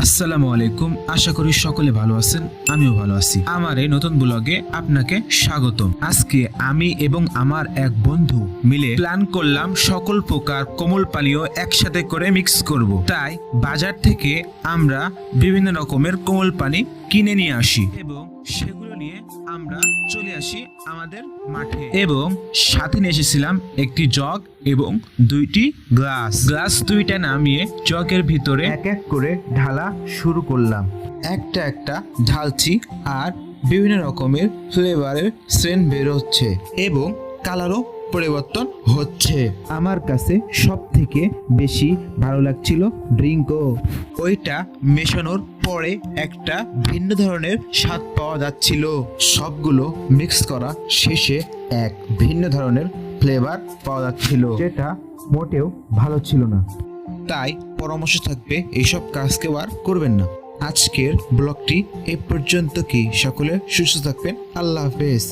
আসসালামু আলাইকুম। আশা করি সকলে ভালো আছেন, আমিও ভালো আছি। আমার এই নতুন ব্লগে আপনাকে স্বাগতম। আজকে আমি এবং আমার এক বন্ধু মিলে প্ল্যান করলাম সকল প্রকার কোমল পানীয় একসাথে করে মিক্স করব। তাই বাজার থেকে আমরা বিভিন্ন রকমের কোমল পানি কিনে নিয়ে আসি এবং সেগুলো নিয়ে আমরা চলে আসি আমাদের মাঠে এবং সাথে নিয়ে এসেছিলাম একটি জগ এবং দুইটি গ্লাস দুইটা নামিয়ে জগের ভিতরে এক এক করে ঢালা শুরু করলাম। একটা একটা ঢালছি আর বিভিন্ন রকমের ফ্লেভারের সেন্ট বের হচ্ছে এবং কালারও পরিবর্তন হচ্ছে। আমার কাছে সব থেকে বেশি ভালো লাগছিল ড্রিঙ্কও। ওইটা মেশানোর পরে একটা ভিন্ন ধরনের স্বাদ পাওয়া যাচ্ছিল। সবগুলো মিক্স করা শেষে এক ভিন্ন ধরনের ফ্লেভার পাওয়া যাচ্ছিল, যেটা মোটেও ভালো ছিল না। তাই পরামর্শ থাকবে এইসব কাজ কেউ আর করবেন না। আজকের ব্লগটি এ পর্যন্ত। কি সকলে সুস্থ থাকবেন। আল্লাহ হাফেজ।